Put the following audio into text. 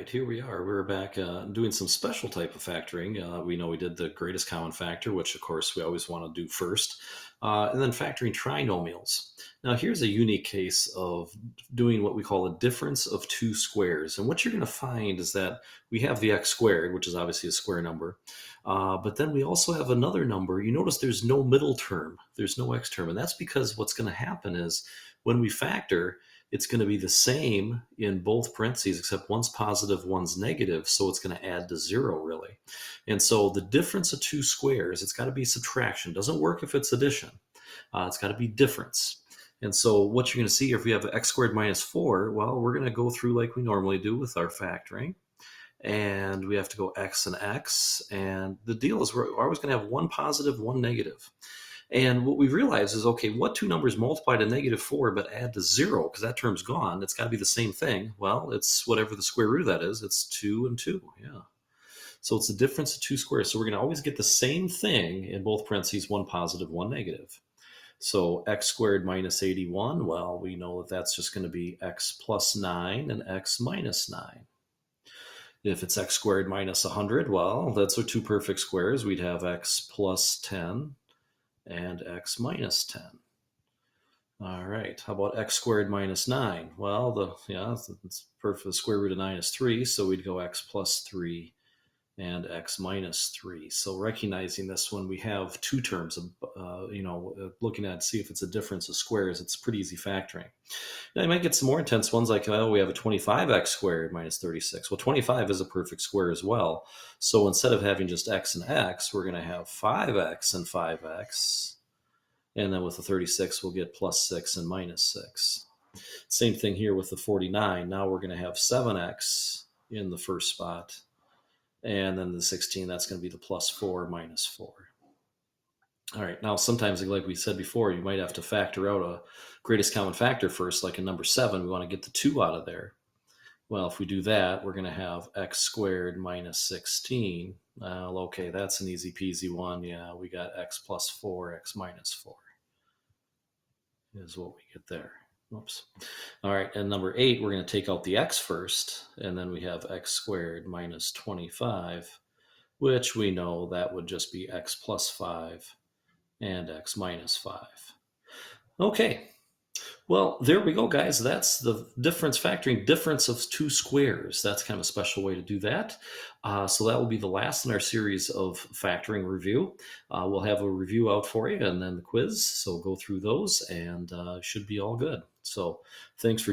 right, here we are. We're back doing some special type of factoring. We know we did the greatest common factor, which of course we always want to do first, and then factoring trinomials. Now, here's a unique case of doing what we call a difference of two squares. And what you're going to find is that we have the x squared, which is obviously a square number, but then we also have another number. You notice there's no middle term, there's no x term, and that's because what's going to happen is when we factor, it's going to be the same in both parentheses, except one's positive, one's negative. So it's going to add to zero, really. And so the difference of two squares, it's got to be subtraction. Doesn't work if it's addition. It's got to be difference. And so what you're going to see if we have x squared minus 4, well, we're going to go through like we normally do with our factoring. And we have to go x and x. And the deal is we're always going to have one positive, one negative. And what we realize is, okay, what two numbers multiply to -4 but add to 0? Because that term's gone. It's got to be the same thing. Well, it's whatever the square root of that is. It's 2 and 2. Yeah. So it's the difference of two squares. So we're going to always get the same thing in both parentheses, one positive, one negative. So x squared minus 81, well, we know that that's just going to be x plus 9 and x minus 9. If it's x squared minus 100, well, that's our two perfect squares. We'd have x plus 10 and x minus 10. All right, how about x squared minus 9? Well, it's perfect. The square root of 9 is 3, so we'd go x plus 3 and x minus 3. So recognizing this when we have two terms of, looking at see if it's a difference of squares, it's pretty easy factoring. Now you might get some more intense ones like, oh, we have a 25x squared minus 36. Well, 25 is a perfect square as well. So instead of having just x and x, we're going to have 5x and 5x. And then with the 36, we'll get plus 6 and minus 6. Same thing here with the 49. Now we're going to have 7x in the first spot. And then the 16, that's going to be the plus 4 minus 4. All right, now sometimes, like we said before, you might have to factor out a greatest common factor first, like in number 7. We want to get the 2 out of there. Well, if we do that, we're going to have x squared minus 16. Okay, that's an easy peasy one. Yeah, we got x plus 4, x minus 4 is what we get there. Oops. All right, and number 8, we're going to take out the x first, and then we have x squared minus 25, which we know that would just be x plus 5 and x minus 5. Okay, well, there we go, guys. That's the factoring difference of two squares. That's kind of a special way to do that. So that will be the last in our series of factoring review. We'll have a review out for you and then the quiz. So go through those and should be all good. So thanks for